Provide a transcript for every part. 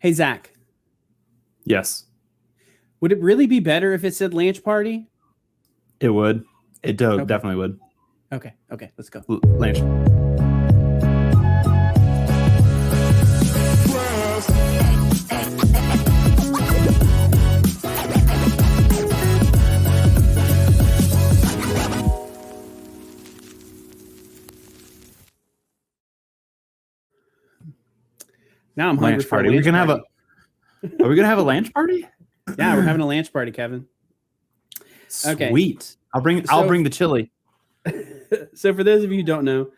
Hey, Zach, Yes, would it really be better if it said lunch party? it would. It Okay. definitely would. Okay. Let's go. Lance. Now I'm hungry Lunch for a party. We're lunch gonna have party. Are we gonna have a lunch party? Yeah, we're having a lunch party, Kevin. Okay. Sweet. I'll bring the chili. So for those of you who don't know,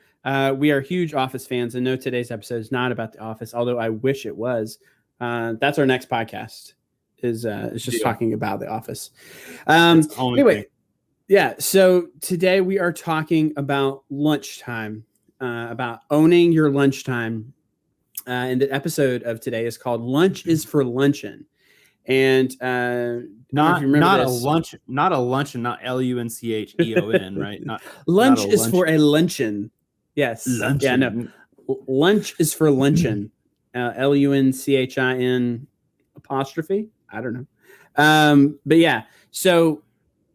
we are huge Office fans, and no, today's episode is not about The Office, although I wish it was. That's our next podcast. Is just talking about The Office. Anyway, yeah. So today we are talking about lunchtime, about owning your lunchtime. And the episode of today is called "Lunch is for Lunchin," and not a luncheon, not LUNCHEON, right? Lunch is for a luncheon. Yes. Lunchin. Yeah. No. Lunch is for Lunchin. LUNCHIN apostrophe. I don't know. But yeah. So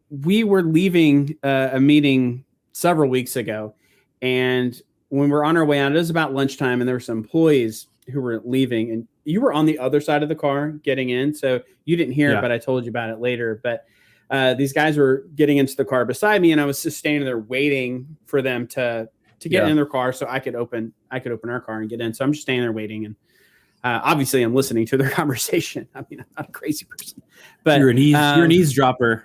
we were leaving a meeting several weeks ago, and when we're on our way out, it was about lunchtime, and there were some employees who were leaving, and you were on the other side of the car getting in, so you didn't hear it, but I told you about it later. But these guys were getting into the car beside me, and I was just standing there waiting for them to get in their car so I could open our car and get in. So I'm just standing there waiting, and obviously I'm listening to their conversation. I mean, I'm not a crazy person, but you're an eavesdropper.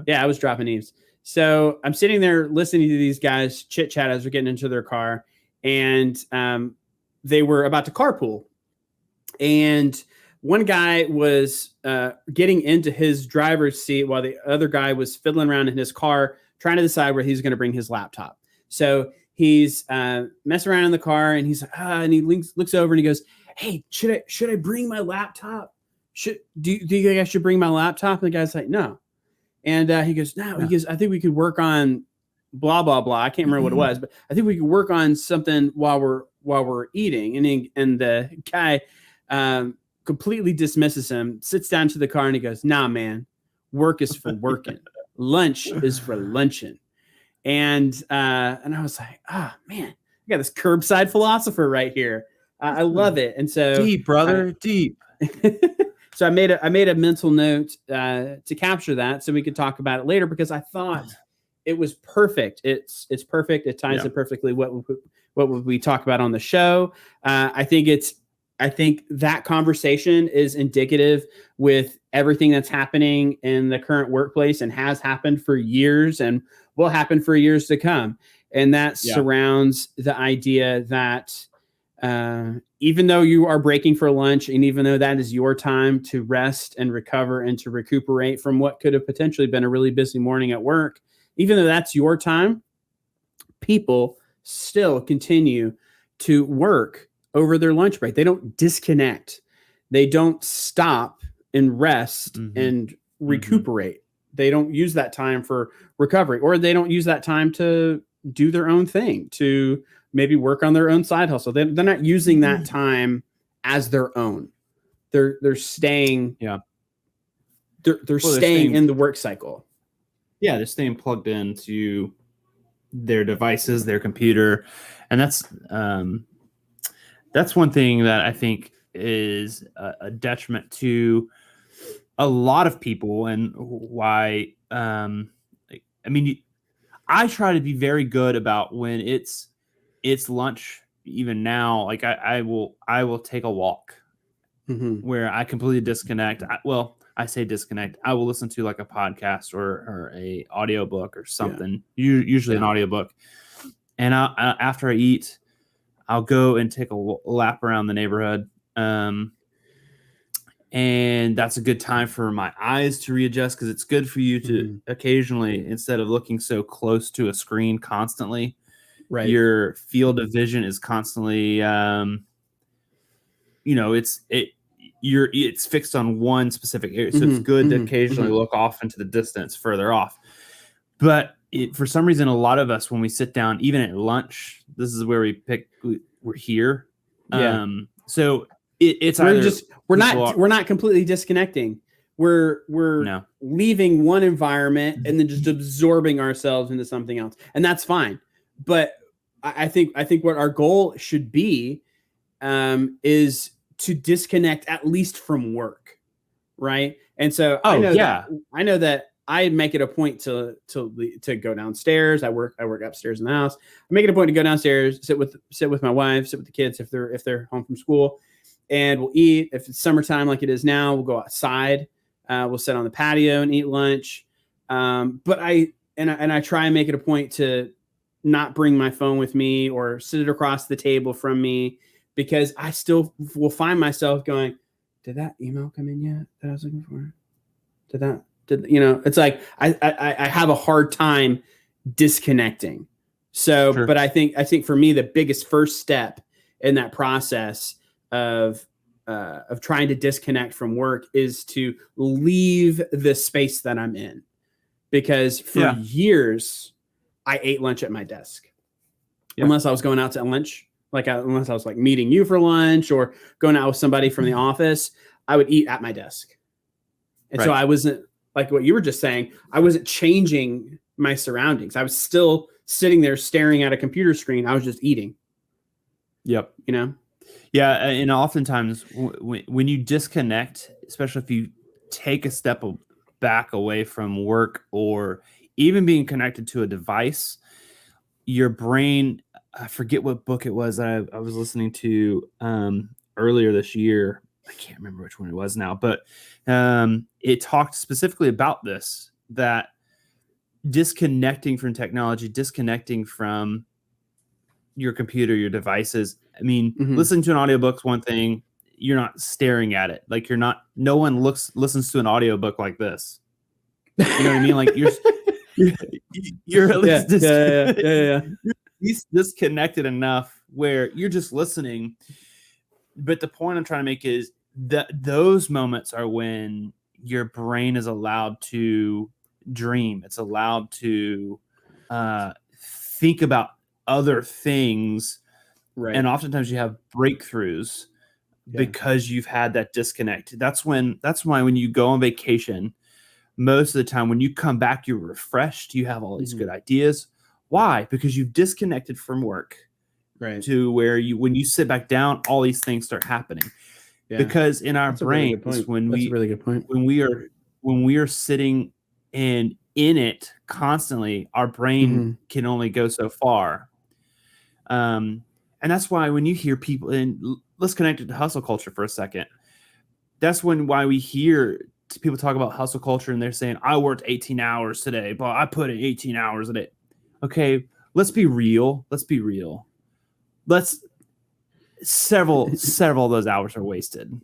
Yeah, I was dropping eaves. So I'm sitting there listening to these guys chit chat as we're getting into their car, and they were about to carpool. And one guy was getting into his driver's seat while the other guy was fiddling around in his car, trying to decide where he's going to bring his laptop. So he's messing around in the car, and he's like, and he looks over and he goes, "Hey, should I bring my laptop? Do you think I should bring my laptop?" And the guy's like, "No." And he goes, "No." He goes, "I think we could work on blah, blah, blah." I can't remember what it was, but I think we could work on something while we're eating. And the guy completely dismisses him, sits down to the car, and he goes, "Nah, man, work is for working. Lunch is for luncheon." And I was like, man, I got this curbside philosopher right here. I love it. And so deep, brother, deep. So I made a mental note to capture that so we could talk about it later, because I thought it was perfect. It's perfect. It ties in perfectly what we talk about on the show. I think that conversation is indicative with everything that's happening in the current workplace and has happened for years and will happen for years to come. And that surrounds the idea that even though you are breaking for lunch, and even though that is your time to rest and recover and to recuperate from what could have potentially been a really busy morning at work, even though that's your time, people still continue to work over their lunch break. They don't disconnect. They don't stop and rest and recuperate. They don't use that time for recovery, or they don't use that time to do their own thing, to maybe work on their own side hustle. They're not using that time as their own. They're staying. Yeah. They're staying in the work cycle. Yeah, they're staying plugged into their devices, their computer, and that's one thing that I think is a detriment to a lot of people, and why. I mean, I try to be very good about when it's lunch. Even now, like I will take a walk where I completely disconnect. I say disconnect. I will listen to like a podcast or a audiobook or something. Usually an audiobook. And after I eat, I'll go and take a lap around the neighborhood. And that's a good time for my eyes to readjust, because it's good for you to occasionally, instead of looking so close to a screen constantly, your field of vision is constantly, it's fixed on one specific area. So it's good to occasionally look off into the distance further off. But for some reason, a lot of us, when we sit down, even at lunch, this is where we're here. So It's either we're not completely disconnecting. We're no. leaving one environment and then just absorbing ourselves into something else, and that's fine. But I think what our goal should be is to disconnect at least from work, right? And so I know that I make it a point to go downstairs. I work upstairs in the house. I make it a point to go downstairs, sit with my wife, sit with the kids if they're home from school, and we'll eat. If it's summertime like it is now, we'll go outside. We'll sit on the patio and eat lunch. But I try and make it a point to not bring my phone with me or sit it across the table from me, because I still will find myself going, did that email come in yet that I was looking for? It's like I have a hard time disconnecting. So, sure. But I think for me, the biggest first step in that process of trying to disconnect from work is to leave the space that I'm in, because for years I ate lunch at my desk, unless I was going out to lunch, unless I was like meeting you for lunch or going out with somebody from the office, I would eat at my desk. And so I wasn't, like what you were just saying, I wasn't changing my surroundings. I was still sitting there staring at a computer screen. I was just eating. Yep. Yeah, and oftentimes when you disconnect, especially if you take a step back away from work or even being connected to a device, your brain, I forget what book it was that I was listening to earlier this year. I can't remember which one it was now, but it talked specifically about this, that disconnecting from technology, disconnecting from your computer, your devices. I mean, listening to an audiobook's one thing. You're not staring at it. Like no one listens to an audiobook like this. You know what I mean? Like you're at least disconnected enough where you're just listening. But the point I'm trying to make is that those moments are when your brain is allowed to dream. It's allowed to think about other things. Right. And oftentimes you have breakthroughs because you've had that disconnect. That's why when you go on vacation, most of the time when you come back, you're refreshed. You have all these good ideas. Why? Because you've disconnected from work. Right. To where when you sit back down, all these things start happening. Yeah. Because in our brains, when we are sitting in it constantly, our brain can only go so far. And that's why when you hear people, and let's connect it to hustle culture for a second. That's why we hear people talk about hustle culture and they're saying, I worked 18 hours today, but I put in 18 hours a day. Okay, let's be real. Several of those hours are wasted.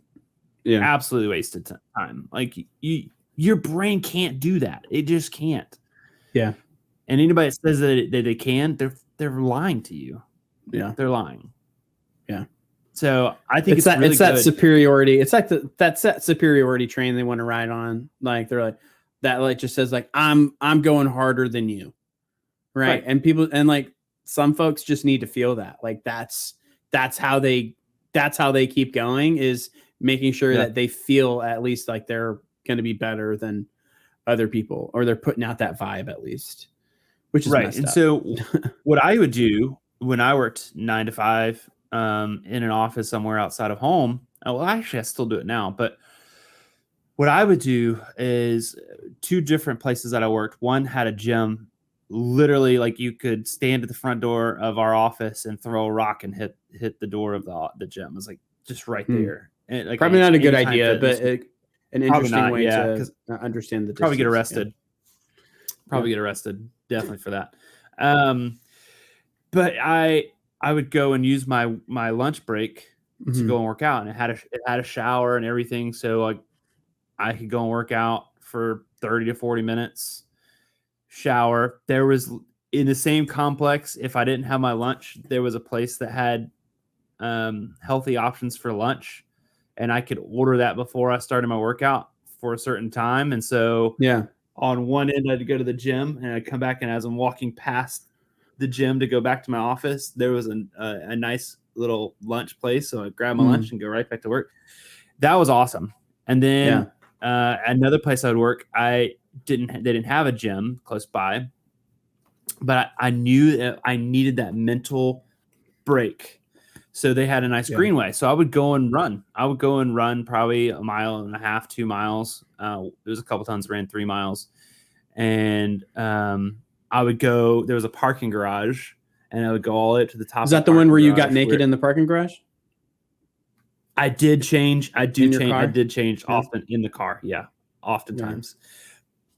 Yeah, absolutely wasted time. Like your brain can't do that. It just can't. Yeah. And anybody that says that they can, they're lying to you. Yeah, they're lying. Yeah. So I think it's that superiority. It's like that's that superiority train they want to ride on. Like they're like that. Like just says like I'm going harder than you, right? And people and like some folks just need to feel that. Like that's how they keep going, is making sure that they feel at least like they're going to be better than other people, or they're putting out that vibe at least, which is right. And so what I would do when I worked 9 to 5 in an office somewhere outside of home, well, actually I still do it now, but what I would do is 2 different places that I worked. One had a gym, literally like you could stand at the front door of our office and throw a rock and hit the door of the gym. It was like just right there. And like probably not a good idea, but an interesting way to understand the distance. Probably get arrested. Get arrested definitely for that. But I would go and use my lunch break to go and work out, and it had a shower and everything, so I could go and work out for 30 to 40 minutes. Shower. There was in the same complex, if I didn't have my lunch, there was a place that had healthy options for lunch, and I could order that before I started my workout for a certain time. And so on one end I'd go to the gym and I'd come back, and as I'm walking past the gym to go back to my office, there was a nice little lunch place. So I grab my lunch and go right back to work. That was awesome. And then another place I would work, they didn't have a gym close by, but I knew that I needed that mental break. So they had a nice greenway. So I would go and run. Probably 1.5 miles, 2 miles. There was a couple times ran 3 miles. And I would go, there was a parking garage, and I would go all the way up to the top. Is that the one where you got naked in the parking garage? I did change. I did change often in the car. Yeah, oftentimes.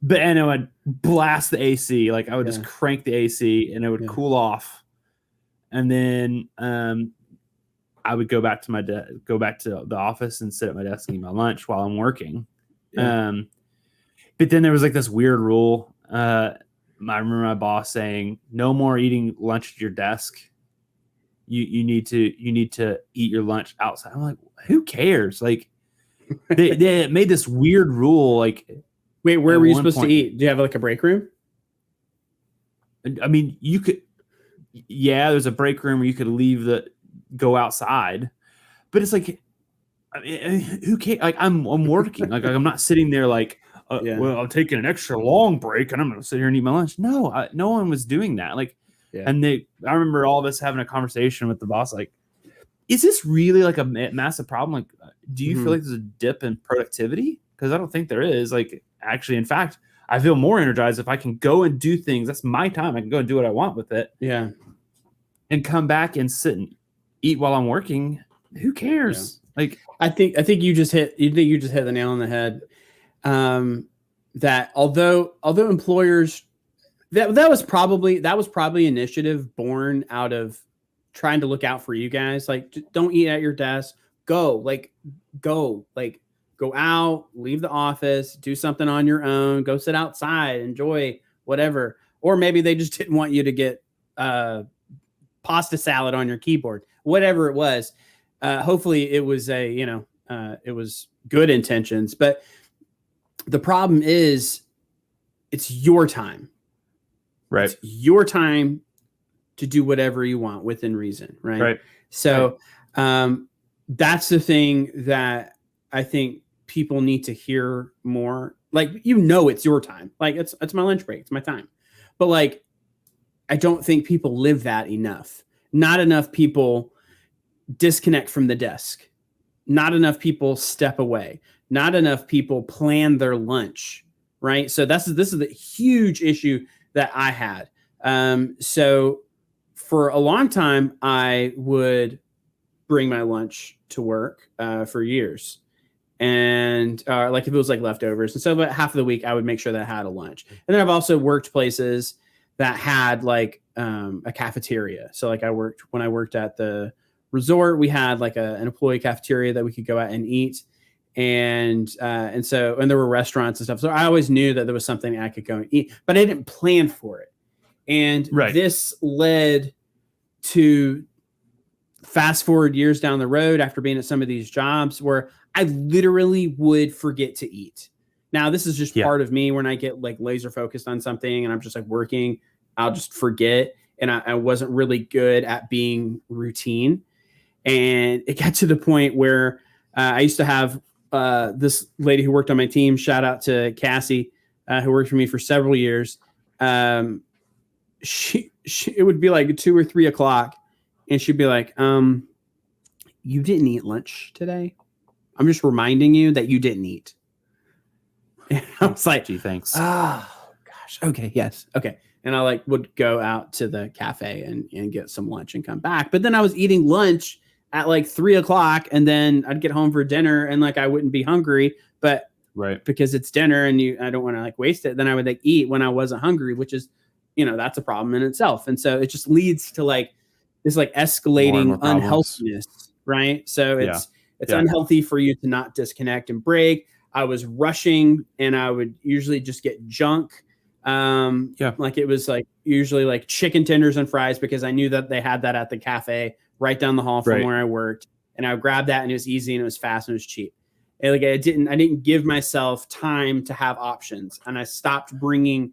But and I would blast the AC. Like I would just crank the AC, and it would cool off. And then I would go back to the office and sit at my desk and eat my lunch while I'm working. Yeah. But then there was like this weird rule. I remember my boss saying, "No more eating lunch at your desk. You need to eat your lunch outside." I'm like, who cares? Like they made this weird rule. Like, wait, where were you supposed to eat? Do you have like a break room? I mean, you could. Yeah, there's a break room where you could go outside, but it's like, I mean, who cares? Like I'm working. Like I'm not sitting there like, well, I'm taking an extra long break and I'm going to sit here and eat my lunch. No, no one was doing that. Like, and I remember all of us having a conversation with the boss. Like, is this really like a massive problem? Like, do you feel like there's a dip in productivity? Because I don't think there is. Like, actually, in fact, I feel more energized if I can go and do things. That's my time. I can go and do what I want with it. Yeah. And come back and sit and eat while I'm working. Who cares? Yeah. Like, I think you just hit the nail on the head. That although employers, that was probably initiative born out of trying to look out for you guys. Like, don't eat at your desk. Go out, leave the office, do something on your own, go sit outside, enjoy whatever. Or maybe they just didn't want you to get pasta salad on your keyboard, whatever it was. Hopefully it was it was good intentions, but the problem is it's your time. Right. It's your time to do whatever you want within reason. Right. So that's the thing that I think people need to hear more. Like, it's your time. Like it's my lunch break. It's my time. But like, I don't think people live that enough. Not enough people disconnect from the desk. Not enough people step away. Not enough people plan their lunch, right? So this is the huge issue that I had. So for a long time, I would bring my lunch to work for years. And like if it was like leftovers. And so about half of the week, I would make sure that I had a lunch. And then I've also worked places that had like a cafeteria. So like when I worked at the resort, we had like an employee cafeteria that we could go out and eat. And there were restaurants and stuff. So I always knew that there was something I could go and eat, but I didn't plan for it. And this led to fast forward years down the road after being at some of these jobs where I literally would forget to eat. Now, this is just part of me when I get like laser focused on something and I'm just like working, I'll just forget. And I wasn't really good at being routine. And it got to the point where I used to have this lady who worked on my team, shout out to Cassie, who worked for me for several years. It would be like 2 or 3 o'clock and she'd be like, you didn't eat lunch today. I'm just reminding you that you didn't eat. And I was like, gee, thanks. Oh gosh. Okay. Yes. Okay. And I would go out to the cafe and get some lunch and come back. But then I was eating lunch at like 3 o'clock and then I'd get home for dinner and like, I wouldn't be hungry, but because it's dinner and I don't want to like waste it. Then I would like eat when I wasn't hungry, which is, that's a problem in itself. And so it just leads to like this like escalating unhealthiness. Right. So it's unhealthy for you to not disconnect and break. I was rushing and I would usually just get junk. Like it was like usually like chicken tenders and fries because I knew that they had that at the cafe right down the hall from where I worked. And I would grab that and it was easy and it was fast and it was cheap. And like I didn't give myself time to have options and I stopped bringing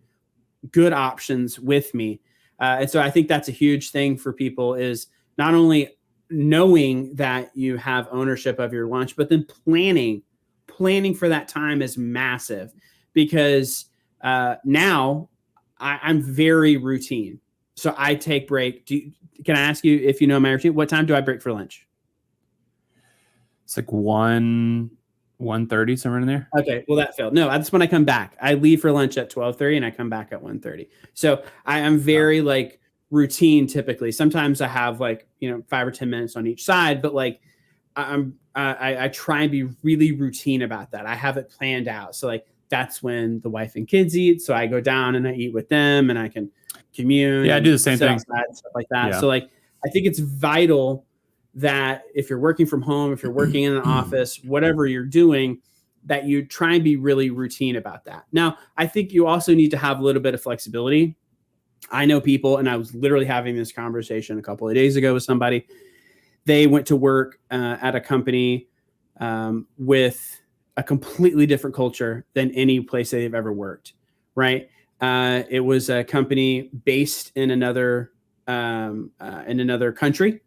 good options with me. And so I think that's a huge thing for people is not only knowing that you have ownership of your lunch, but then planning for that time is massive, because now I'm very routine. So I take break. Can I ask you if you know my routine? What time do I break for lunch? It's like 1:30, somewhere in there. Okay, well that failed. No, that's when I come back. I leave for lunch at 12:30 and I come back at 1:30. So I am very like routine typically. Sometimes I have like, 5 or 10 minutes on each side, but like I try and be really routine about that. I have it planned out. So like that's when the wife and kids eat. So I go down and I eat with them and I can commune. Yeah, I do the same thing. Stuff like that. Yeah. So like I think it's vital that if you're working from home, if you're working in an office, whatever you're doing, that you try and be really routine about that. Now, I think you also need to have a little bit of flexibility. I know people, and I was literally having this conversation a couple of days ago with somebody. They went to work at a company with a completely different culture than any place they've ever worked, right? It was a company based in another country.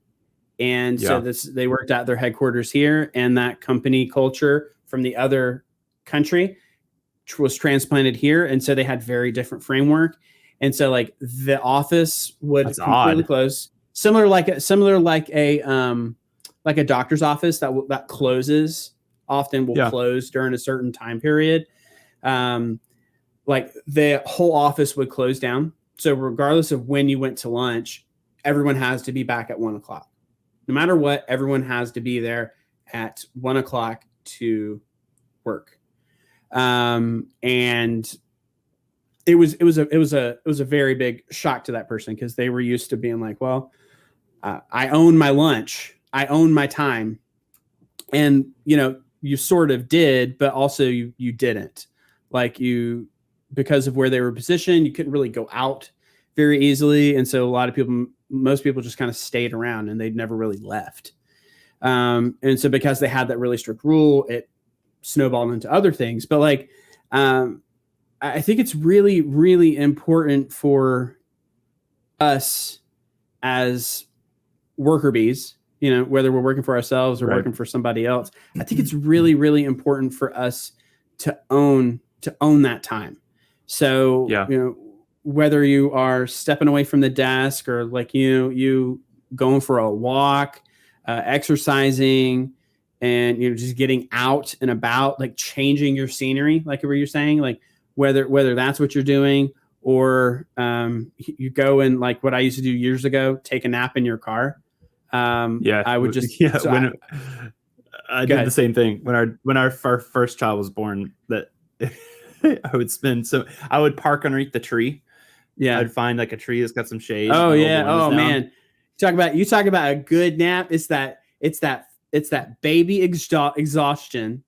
And so they worked at their headquarters here, and that company culture from the other country was transplanted here. And so they had very different framework. And so like the office would completely close, similar like a doctor's office that closes often will close during a certain time period. Like the whole office would close down. So regardless of when you went to lunch, everyone has to be back at 1:00. No matter what, everyone has to be there at 1:00 to work. And it was a very big shock to that person, because they were used to being like, well, I own my lunch, I own my time. And, you sort of did, but also you didn't. Like because of where they were positioned, you couldn't really go out very easily. And so most people just kind of stayed around and they'd never really left. And so because they had that really strict rule, it snowballed into other things. But like, I think it's really, really important for us as worker bees, whether we're working for ourselves or working for somebody else. I think it's really, really important for us to own that time. So, whether you are stepping away from the desk or like, you going for a walk, exercising, and, just getting out and about, like changing your scenery, like what you're saying, like whether that's what you're doing, or you go and like what I used to do years ago, take a nap in your car. I would just, I did the same thing when our first child was born, that I would park underneath the tree. Yeah. I'd find like a tree that's got some shade. Oh yeah. Oh man. You talk about a good nap. It's that baby exhaustion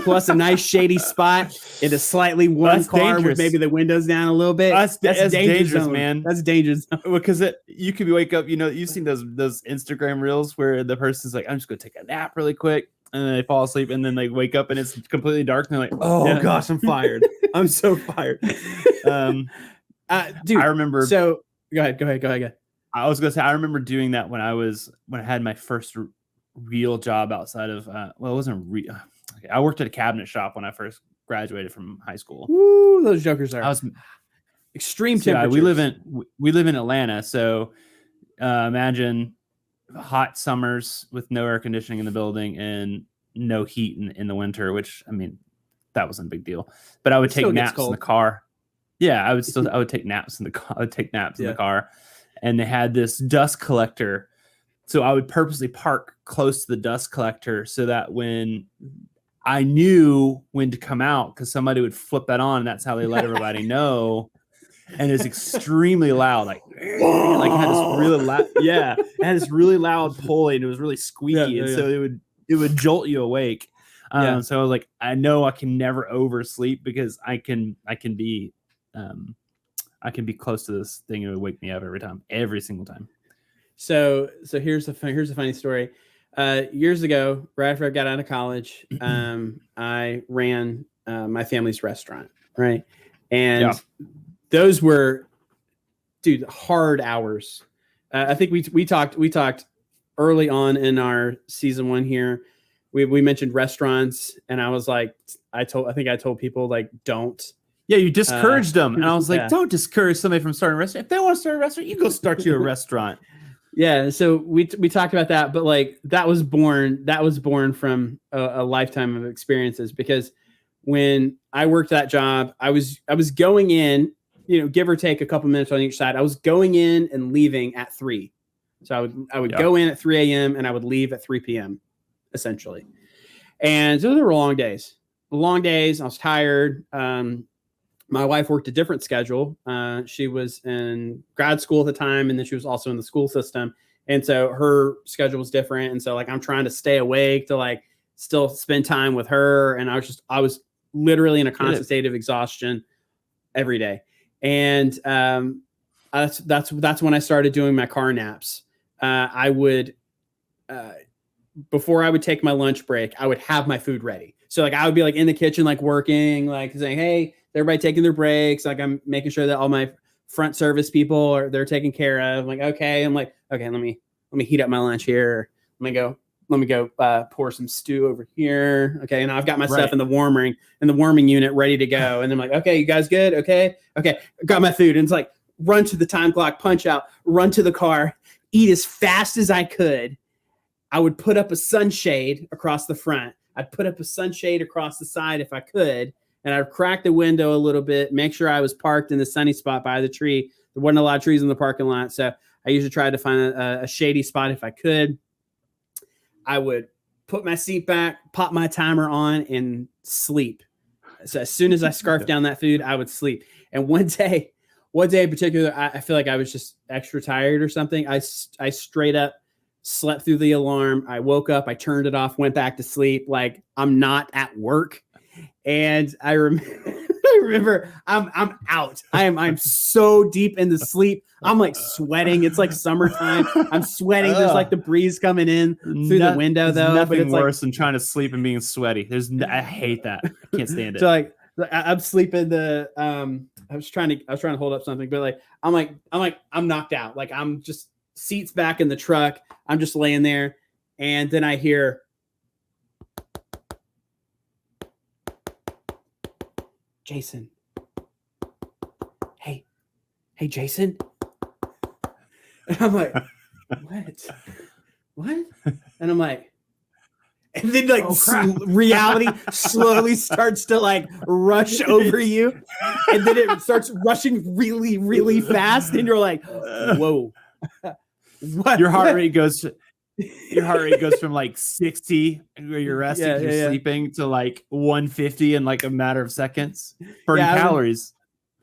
plus a nice shady spot in a slightly warm car dangerous. With maybe the windows down a little bit. That's dangerous, man. That's dangerous. Because you could wake up, you've seen those Instagram reels where the person's like, I'm just going to take a nap really quick. And then they fall asleep and then they wake up and it's completely dark. And they're like, oh gosh, I'm fired. I'm so fired. Dude, I remember. So go ahead. I was going to say, I remember doing that when I had my first real job outside of, it wasn't real. I worked at a cabinet shop when I first graduated from high school. Woo, those jokers are extreme temperatures. We live in Atlanta. So imagine hot summers with no air conditioning in the building and no heat in the winter, which, I mean, that wasn't a big deal. But I would take naps in the car. Yeah, I would take naps in the car. I would take naps in the car. And they had this dust collector. So I would purposely park close to the dust collector so that when I knew when to come out, because somebody would flip that on, and that's how they let everybody know. And it's extremely loud, like it had this really loud, it had this really loud pulley, and it was really squeaky, so it would jolt you awake. So I was like, I know I can never oversleep because I can be close to this thing. It would wake me up every single time. So here's a funny story. Years ago, right after I got out of college, I ran my family's restaurant, right? And those were, dude, hard hours. I think we talked early on in our season 1 here, we mentioned restaurants, and I was like, I think I told people like, don't. Yeah, you discouraged them, and I was like, yeah. don't discourage somebody from starting a restaurant. If they want to start a restaurant, you go start you a restaurant. Yeah, so we talked about that, but like that was born from a lifetime of experiences, because when I worked that job, I was going in, give or take a couple minutes on each side. I was going in and leaving at 3. So I would go in at 3 a.m. and I would leave at 3 p.m. essentially. And so there were long days. I was tired. My wife worked a different schedule. She was in grad school at the time, and then she was also in the school system. And so her schedule was different. And so like, I'm trying to stay awake to like still spend time with her. And I was literally in a constant state of exhaustion every day. And that's when I started doing my car naps. I would, before I would take my lunch break, I would have my food ready. So like, I would be like in the kitchen, like working, like saying, hey, everybody taking their breaks. Like, I'm making sure that all my front service people they're taken care of. I'm like, okay. I'm like, okay, let me heat up my lunch here. Let me go pour some stew over here. Okay. And I've got my stuff in the warming unit ready to go. And I'm like, okay, you guys good? Okay. Got my food. And it's like, run to the time clock, punch out, run to the car, eat as fast as I could. I would put up a sunshade across the front. I'd put up a sunshade across the side if I could. And I'd crack the window a little bit, make sure I was parked in the sunny spot by the tree. There wasn't a lot of trees in the parking lot. So I usually tried to find a shady spot if I could. I would put my seat back, pop my timer on, and sleep. So as soon as I scarfed down that food, I would sleep. And one day in particular, I feel like I was just extra tired or something. I straight up slept through the alarm. I woke up, I turned it off, went back to sleep. Like, I'm not at work. And I remember I'm out. I'm so deep into sleep. I'm like sweating. It's like summertime. I'm sweating. There's like the breeze coming in through the window though. Nothing but it's worse than trying to sleep and being sweaty. I hate that. I can't stand it. So like I'm sleeping I was trying to hold up something, but I'm knocked out. Like, I'm just seats back in the truck. I'm just laying there. And then I hear, Jason. Hey, Jason. And I'm like, what? And I'm like, and then like reality slowly starts to like rush over you. And then it starts rushing really, really fast. And you're like, whoa. What? Your heart rate goes from like 60 where you're resting, you're sleeping, to like 150 in like a matter of seconds. Burning calories.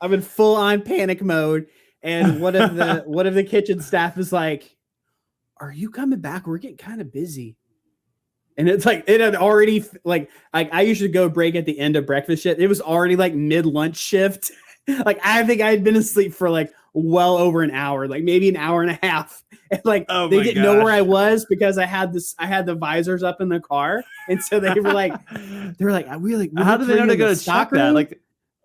I'm in full on panic mode. And one of the kitchen staff is like, are you coming back? We're getting kind of busy. And it's like, it had already like I usually go break at the end of breakfast shift. It was already like mid lunch shift. Like, I think I had been asleep for like well over an hour, like maybe an hour and a half. And like, they didn't know where I was because I had the visors up in the car. And so they were like, how do they know to go to check that? Like,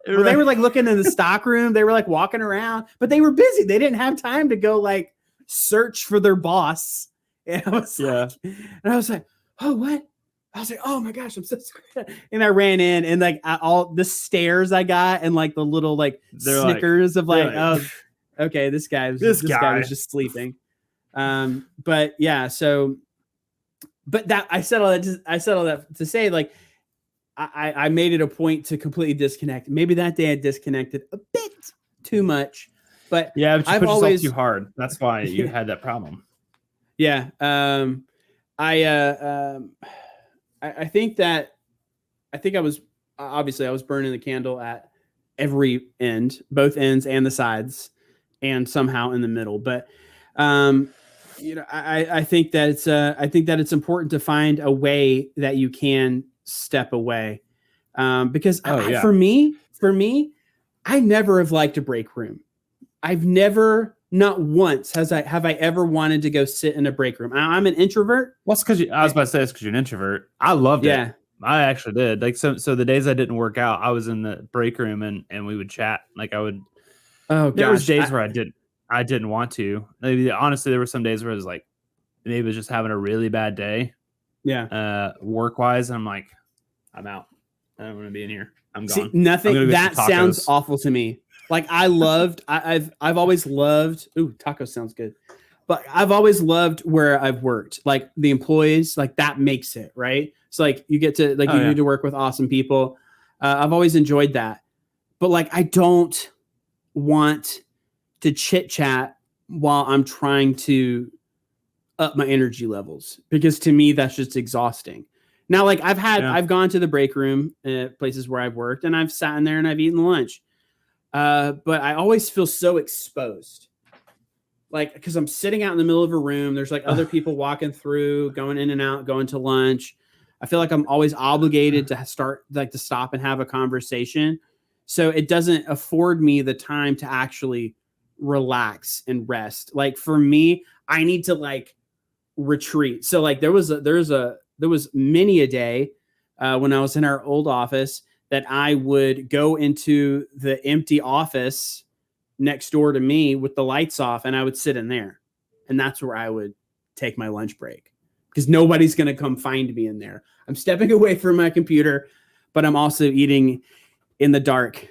well, they were like looking in the stock room. They were like walking around, but they were busy. They didn't have time to go like search for their boss. And I was like, oh, what? I was like, oh my gosh, I'm so scared. And I ran in, and like all the stares I got, and like the little like snickers of like, oh, okay, this guy was just sleeping. But yeah, so, but that I said all that to say, like, I made it a point to completely disconnect. Maybe that day I disconnected a bit too much, but yeah, but you pushed yourself too hard. That's why you had that problem. Yeah. I think I was burning the candle at every end, both ends and the sides, and somehow in the middle. But I think that it's important to find a way that you can step away, because for me, I never have liked a break room. I've never. Not once have I ever wanted to go sit in a break room. I'm an introvert. Well, it's because I was about to say it's because you're an introvert. I loved it. I actually did. Like, so the days I didn't work out, I was in the break room and we would chat. Like, I would. Oh, there was days where I didn't want to. Maybe honestly, there were some days where I was like, maybe was just having a really bad day, work wise. I'm like, I'm out. I don't want to be in here. I'm gone. See, nothing that sounds tacos. awful to me. Like I've always loved. Ooh, taco sounds good. But I've always loved where I've worked. Like the employees, like that makes it right. So like you get to like get to work with awesome people. I've always enjoyed that. But like I don't want to chit chat while I'm trying to up my energy levels, because to me that's just exhausting. Now, like I've gone to the break room at places where I've worked, and I've sat in there and I've eaten lunch. But I always feel so exposed. Like, because I'm sitting out in the middle of a room, there's like other people walking through, going in and out, going to lunch. I feel like I'm always obligated to stop and have a conversation. So it doesn't afford me the time to actually relax and rest. Like for me, I need to like retreat. So like there was many a day when I was in our old office that I would go into the empty office next door to me with the lights off, and I would sit in there, and that's where I would take my lunch break, because nobody's going to come find me in there. I'm stepping away from my computer, but I'm also eating in the dark,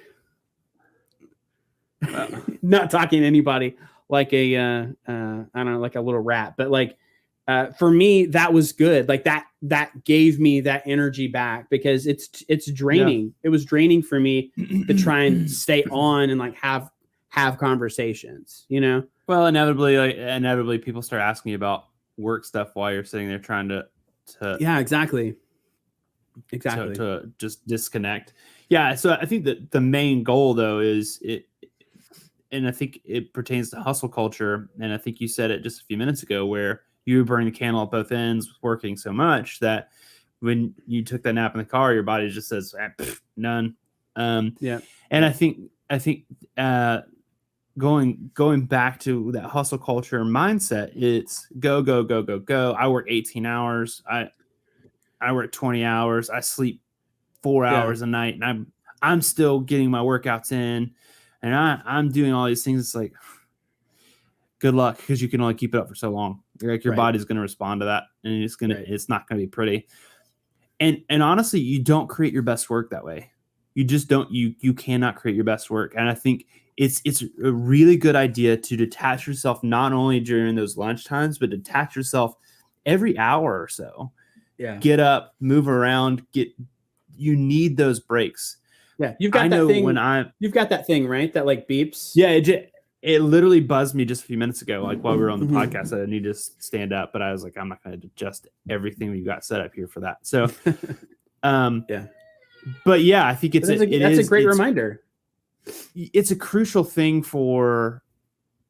not talking to anybody, like a I don't know, like a little rat. But like for me, that was good. Like that gave me that energy back, because it's draining. It was draining for me to try and stay on and like have conversations, you know? Well, inevitably people start asking you about work stuff while you're sitting there trying to yeah, exactly. To just disconnect. Yeah. So I think that the main goal though is and I think it pertains to hustle culture. And I think you said it just a few minutes ago, where you burn the candle at both ends, working so much that when you took that nap in the car, your body just says, none. And I think going back to that hustle culture mindset, it's go. I work 18 hours. I work 20 hours. I sleep 4 hours a night, and I'm still getting my workouts in, and I'm doing all these things. It's like, good luck, because you can only keep it up for so long. Like your body's going to respond to that, and it's not going to be pretty. And honestly, you don't create your best work that way. You just don't. You cannot create your best work. And I think it's a really good idea to detach yourself, not only during those lunch times, but detach yourself every hour or so. Yeah. Get up, move around. You need those breaks. Yeah, you've got that thing, right? That like beeps. Yeah, it literally buzzed me just a few minutes ago, like while we were on the podcast. I need to stand up, but I was like, I'm not going to adjust everything we got set up here for that. So, but yeah, I think that's a great reminder. It's a crucial thing for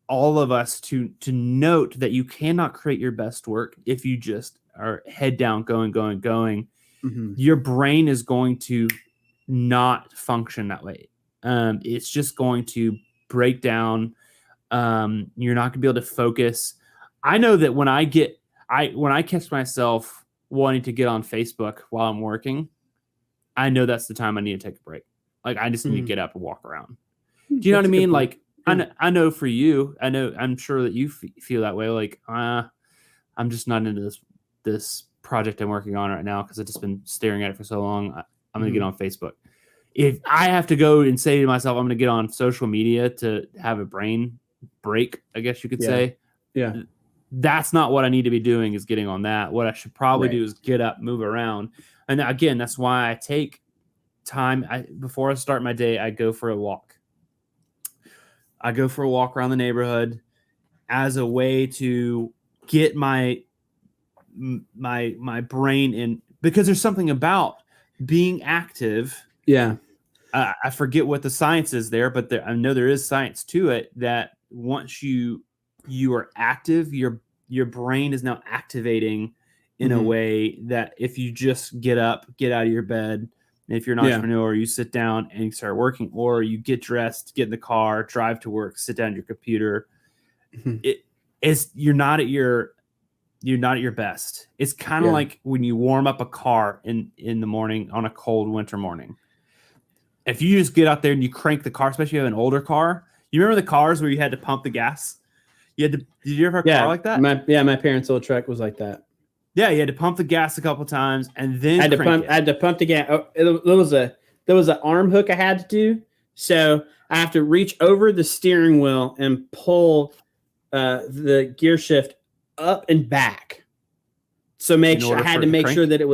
all of us to note that you cannot create your best work if you just are head down, going. Mm-hmm. Your brain is going to not function that way. It's just going to break down. You're not gonna be able to focus. I know that when I catch myself wanting to get on Facebook while I'm working, I know that's the time I need to take a break. Like I just need to get up and walk around. Do you know what I mean? Like I know for you, I'm sure that you feel that way. Like I'm just not into this project I'm working on right now because I've just been staring at it for so long. I'm gonna get on Facebook. If I have to go and say to myself, I'm going to get on social media to have a brain break, I guess you could say. Yeah. That's not what I need to be doing, is getting on that. What I should probably do is get up, move around. And again, that's why I take time. Before I start my day, I go for a walk. I go for a walk around the neighborhood as a way to get my brain in, because there's something about being active. Yeah. I forget what the science is there, but I know there is science to it, that once you are active, your brain is now activating in a way that if you just get up, get out of your bed, and if you're an entrepreneur, you sit down and you start working, or you get dressed, get in the car, drive to work, sit down at your computer, you're not at your best. It's kind of like when you warm up a car in the morning on a cold winter morning. If you just get out there and you crank the car, especially if you have an older car, you remember the cars where you had to pump the gas? Did you ever have a car like that? My parents' old truck was like that. Yeah, you had to pump the gas a couple times and then I had to pump the gas. Oh, there was an arm hook I had to do. So I have to reach over the steering wheel and pull the gear shift up and back. So I had to make sure that it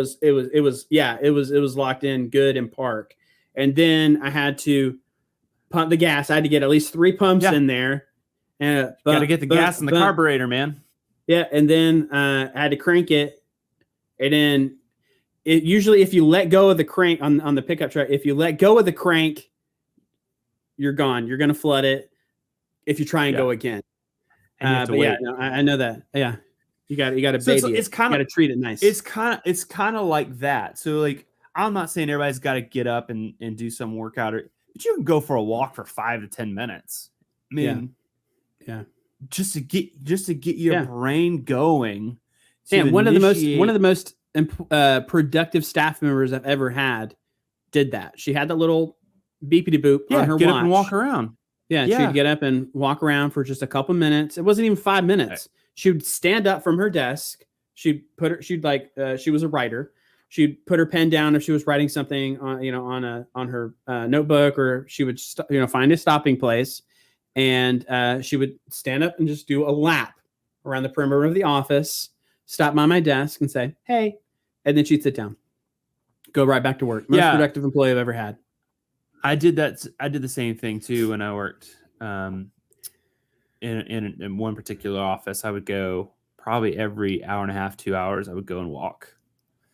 was locked in good in park. And then I had to pump the gas. I had to get at least 3 pumps in there. And got to get the gas in the carburetor, man. Yeah, and then I had to crank it. And then usually if you let go of the crank on the pickup truck, if you let go of the crank, you're gone. You're going to flood it if you try and go again. I know that. Yeah. You got to baby it. You got to treat it nice. It's kind of like that. So like, I'm not saying everybody's got to get up and do some workout, but you can go for a walk for 5 to 10 minutes. I mean, yeah. Just to get your brain going. And one of the most productive staff members I've ever had did that. She had that little beepity boop on her watch. Get up and walk around. Yeah, she'd get up and walk around for just a couple minutes. It wasn't even 5 minutes. She would stand up from her desk. She was a writer. She'd put her pen down if she was writing something on her notebook, or she would find a stopping place, and she would stand up and just do a lap around the perimeter of the office, stop by my desk and say, "Hey," and then she'd sit down, go right back to work. Most productive employee I've ever had. I did that. I did the same thing too when I worked in one particular office. I would go probably every hour and a half, 2 hours. I would go and walk.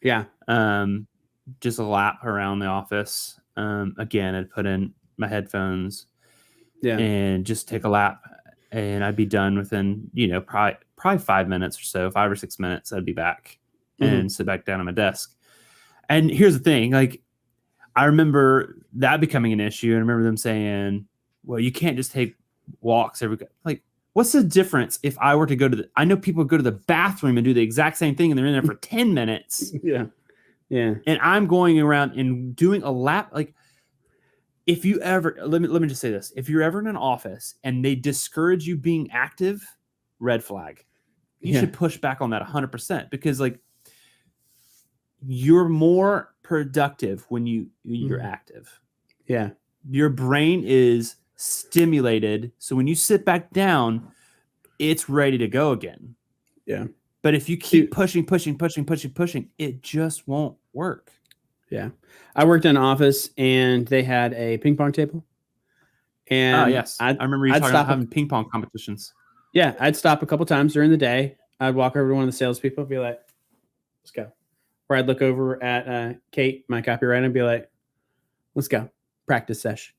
Yeah. Just a lap around the office. Again, I'd put in my headphones. Yeah. And just take a lap, and I'd be done within probably 5 minutes or so, 5 or 6 minutes. I'd be back and sit back down at my desk. And here's the thing, like, I remember that becoming an issue. And I remember them saying, well, you can't just take walks like, what's the difference if I were to go I know people go to the bathroom and do the exact same thing and they're in there for 10 minutes. Yeah. Yeah. And I'm going around and doing a lap. Like, if you ever, let me just say this. If you're ever in an office and they discourage you being active, red flag. You should push back on that 100%, because like, you're more productive when you're active. Yeah. Your brain is stimulated. So when you sit back down, it's ready to go again. Yeah. But if you keep pushing, it just won't work. Yeah. I worked in an office and they had a ping pong table. And I remember you talking about having ping pong competitions. Yeah. I'd stop a couple times during the day. I'd walk over to one of the salespeople and be like, let's go. Or I'd look over at Kate, my copywriter, and be like, let's go. Practice sesh.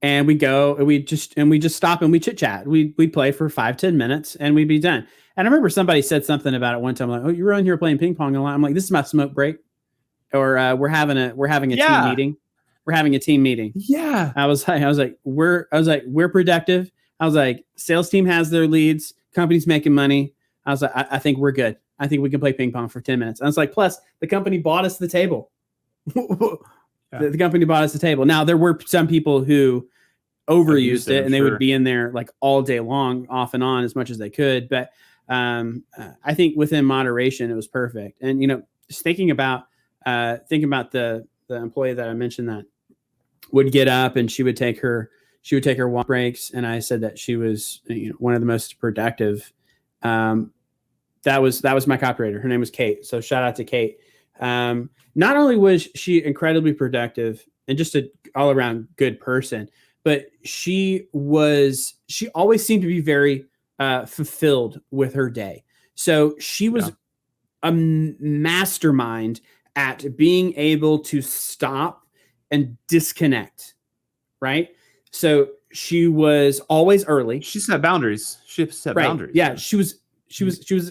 And we go and we just stop and we chit chat. We'd play for 5-10 minutes and we'd be done. And I remember somebody said something about it one time, like, "Oh, you're on here playing ping pong a lot." I'm like, "This is my smoke break." Or we're having a team meeting. We're having a team meeting. Yeah. I was like, we're productive. I was like, sales team has their leads, company's making money. I was like, I think we're good. I think we can play ping pong for 10 minutes. I was like, plus the company bought us the table. The company bought us the table. Now there were some people who overused it and they would be in there like all day long, off and on, as much as they could. But I think within moderation, it was perfect. And, just thinking about the employee that I mentioned that would get up and she would take her walk breaks. And I said that she was one of the most productive. That was my copywriter. Her name was Kate. So shout out to Kate. Not only was she incredibly productive and just an all around good person, but she always seemed to be very fulfilled with her day. So she was a mastermind at being able to stop and disconnect. Right. So she was always early. She set boundaries. Boundaries. Yeah. She was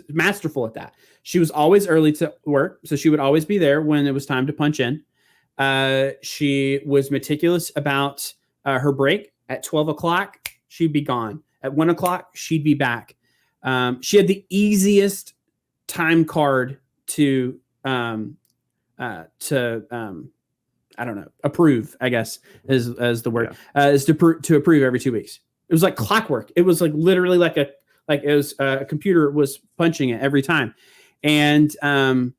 masterful at that. She was always early to work. So she would always be there when it was time to punch in. She was meticulous about her break. At 12 o'clock, she'd be gone. At 1 o'clock, she'd be back. She had the easiest time card to approve, I guess is the word, is to approve every 2 weeks. It was like clockwork. It was like literally like Like it was a computer was punching it every time. And when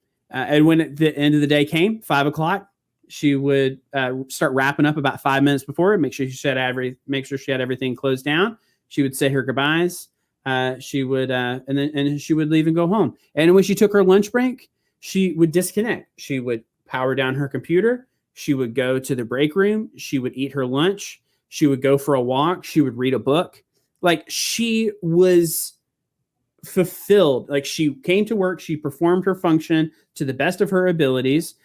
the end of the day came, 5 o'clock, she would start wrapping up about 5 minutes before it. Make sure she had everything closed down. She would say her goodbyes. She would and she would leave and go home. And when she took her lunch break, she would disconnect. She would power down her computer. She would go to the break room. She would eat her lunch. She would go for a walk. She would read a book. Like she was fulfilled. Like she came to work. She performed her function to the best of her abilities.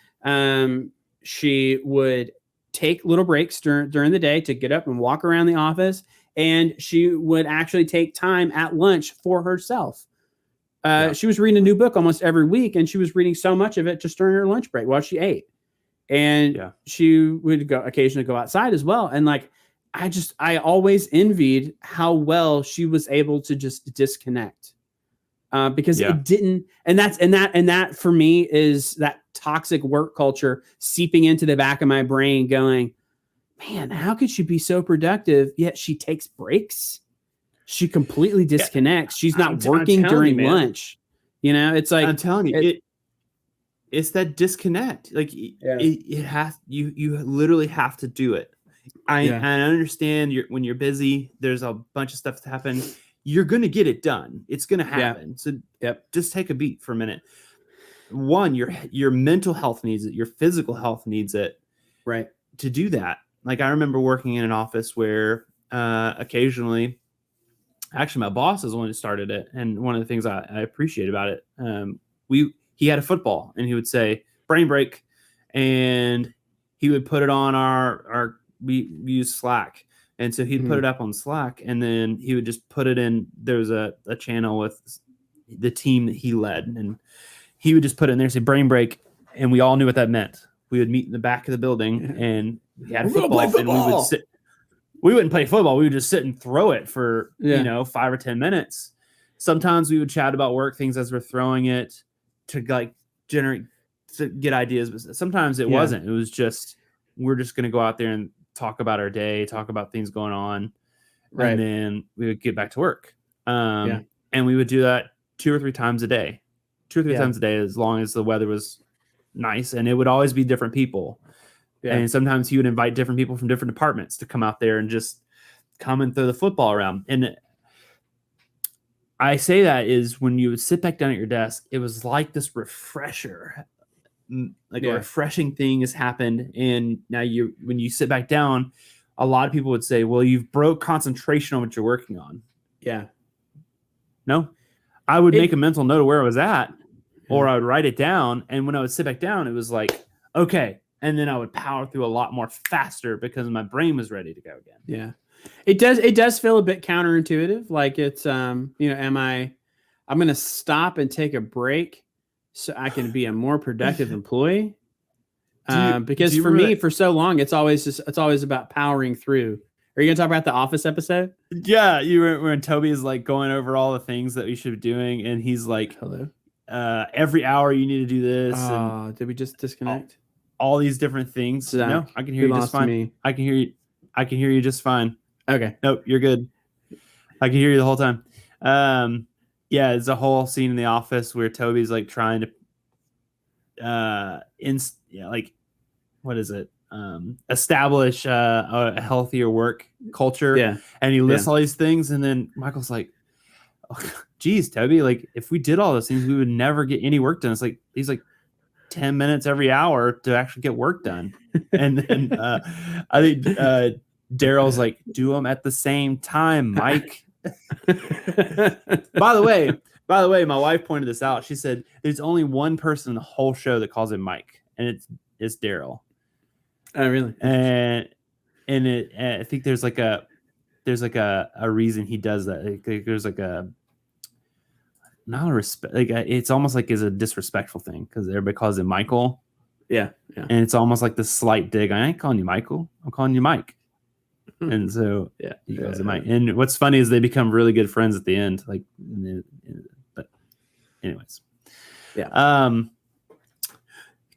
She would take little breaks during the day to get up and walk around the office. And she would actually take time at lunch for herself. She was reading a new book almost every week, and she was reading so much of it just during her lunch break while she ate. And she would occasionally go outside as well. And like, I always envied how well she was able to just disconnect, because it didn't. And that for me is that toxic work culture seeping into the back of my brain going, man, how could she be so productive? Yet she takes breaks. She completely disconnects. She's not working during lunch. You know, it's like, I'm telling you, it's that disconnect. Like it has, you literally have to do it. I understand when you're busy, there's a bunch of stuff to happen. You're going to get it done. It's going to happen. So just take a beat for a minute. One, your mental health needs it. Your physical health needs it. Right. To do that. Like I remember working in an office where occasionally, actually my boss is the one who started it. And one of the things I appreciate about it, he had a football and he would say brain break, and he would put it on we use Slack. And so he'd put it up on Slack, and then he would just put it in. There was a channel with the team that he led, and he would just put it in there and say brain break. And we all knew what that meant. We would meet in the back of the building and we had football, and we would sit. We wouldn't play football. We would just sit and throw it for 5 or 10 minutes. Sometimes we would chat about work things as we're throwing it to get ideas. But sometimes it wasn't. It was just we're just going to go out there and talk about our day, talk about things going on, and then we would get back to work. And we would do that 2 or 3 times a day, as long as the weather was nice, and it would always be different people. And sometimes he would invite different people from different departments to come out there and just come and throw the football around. And I say that is when you would sit back down at your desk, it was like this refresher, like a refreshing thing has happened. And now when you sit back down, a lot of people would say, well, you've broke concentration on what you're working on. Yeah. No, I would make a mental note of where I was at, or I would write it down. And when I would sit back down, it was like, okay. And then I would power through a lot more faster because my brain was ready to go again. Yeah. It does feel a bit counterintuitive. Like it's, I'm going to stop and take a break so I can be a more productive employee. Because for me, for so long, it's always about powering through. Are you going to talk about the Office episode? Yeah. When Toby is like going over all the things that we should be doing. And he's like, hello, every hour you need to do this. Did we just disconnect? All these different things. Zach, no, I can hear you just fine. Me. I can hear you just fine. Okay. Nope, you're good. I can hear you the whole time. It's a whole scene in The Office where Toby's like trying to what is it? Establish a healthier work culture. Yeah. And he lists all these things, and then Michael's like, oh, geez, Toby, like if we did all those things, we would never get any work done. It's like he's like 10 minutes every hour to actually get work done. And then I think Daryl's like, do them at the same time, Mike. By the way, my wife pointed this out. She said there's only one person in the whole show that calls him Mike, and it's Daryl. Oh, really? And I think there's like a reason he does that. Like, there's like a not a respect, like it's almost like is a disrespectful thing because everybody calls him Michael. Yeah. And it's almost like this slight dig. I ain't calling you Michael. I'm calling you Mike. And so he calls him Mike. And what's funny is they become really good friends at the end. Like, but anyways,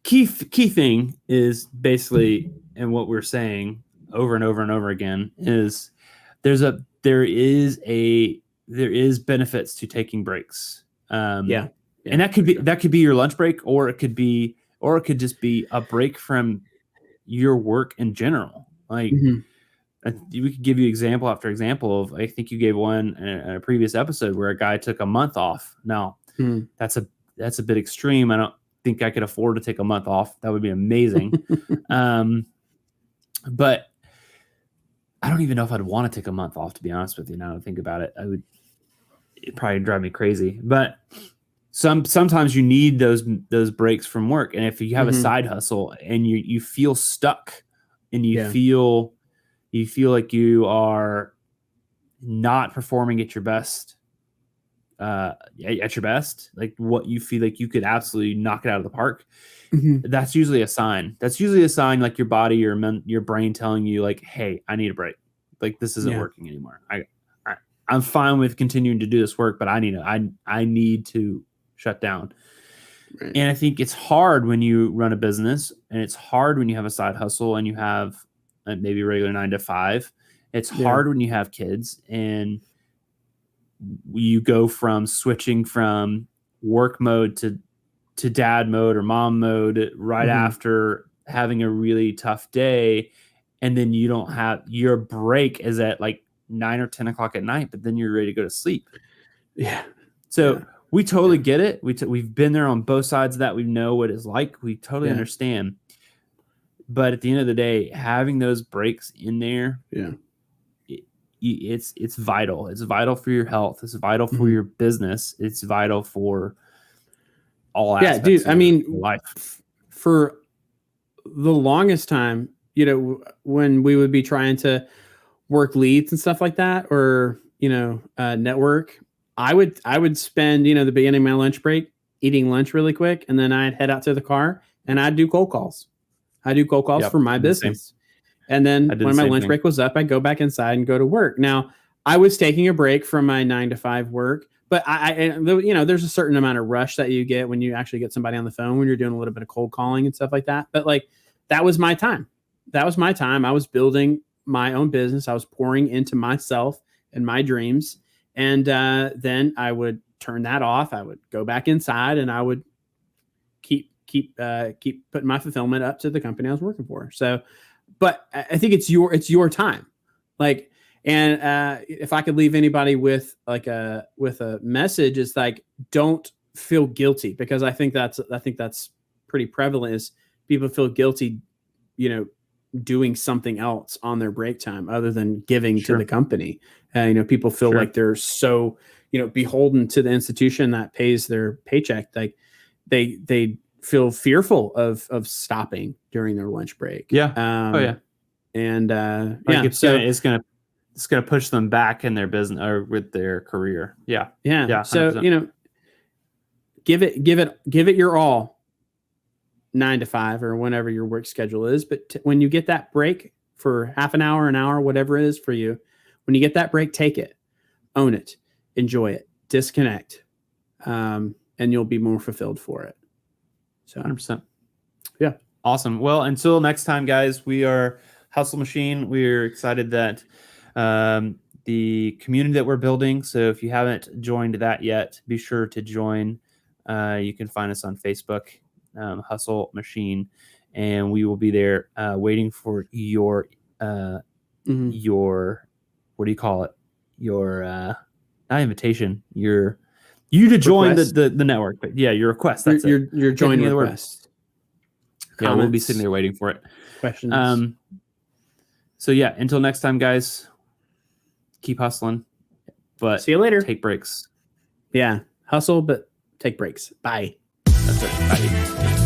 key thing is basically, and what we're saying over and over and over again is there is a there is benefits to taking breaks. Yeah. And that could be your lunch break, or it could just be a break from your work in general. Like, we could give you example after example of, I think you gave one in a previous episode where a guy took a month off. Now, that's a bit extreme. I don't think I could afford to take a month off. That would be amazing. But I don't even know if I'd want to take a month off, to be honest with you. Now that I think about it, it'd probably drive me crazy. But sometimes you need those breaks from work. And if you have a side hustle and you feel stuck and you feel like you are not performing at your best, like what you feel like you could absolutely knock it out of the park, that's usually a sign. That's usually a sign, like your body, your brain telling you, like, hey, I need a break. Like, this isn't working anymore. I'm fine with continuing to do this work, but I need to shut down. Right. And I think it's hard when you run a business, and it's hard when you have a side hustle and you have maybe a regular 9 to 5. It's hard when you have kids and you go from switching from work mode to dad mode or mom mode right after having a really tough day. And then you don't have, your break is at like 9 or 10 o'clock at night, but then you're ready to go to sleep. Yeah. So we totally get it. We've been there on both sides of that. We know what it's like. We totally understand. But at the end of the day, having those breaks in there, it's vital. It's vital for your health. It's vital for your business. It's vital for all aspects of life. For the longest time, when we would be trying to work leads and stuff like that, or network, I would spend the beginning of my lunch break eating lunch really quick, and then I'd head out to the car and I'd do cold calls. I do cold calls for my business. And then when my lunch break was up, I'd go back inside and go to work. Now, I was taking a break from my 9 to 5 work, but there's a certain amount of rush that you get when you actually get somebody on the phone, when you're doing a little bit of cold calling and stuff like that. But like, that was my time. I was building my own business. I was pouring into myself and my dreams. And then I would turn that off. I would go back inside and I would keep putting my fulfillment up to the company I was working for. So, but I think it's your time. Like, and if I could leave anybody with a message, it's like, don't feel guilty, because I think that's pretty prevalent, is people feel guilty, doing something else on their break time other than giving to the company. People feel like they're so, beholden to the institution that pays their paycheck. Like they feel fearful of stopping during their lunch break. And it's gonna push them back in their business or with their career. Yeah. 100%. So give it your all, 9 to 5 or whenever your work schedule is. But when you get that break for half an hour, whatever it is for you, when you get that break, take it, own it, enjoy it, disconnect, and you'll be more fulfilled for it. So 100%. Yeah. Awesome. Well, until next time, guys, we are Hustle Machine. We're excited that the community that we're building. So if you haven't joined that yet, be sure to join. You can find us on Facebook, Hustle Machine, and we will be there waiting for your what do you call it? Your not invitation. You to join the network, but your request. That's your join request. Yeah, we'll be sitting there waiting for it. Questions. So until next time, guys, keep hustling, but see you later. Take breaks. Yeah, hustle, but take breaks. Bye. That's it. Bye.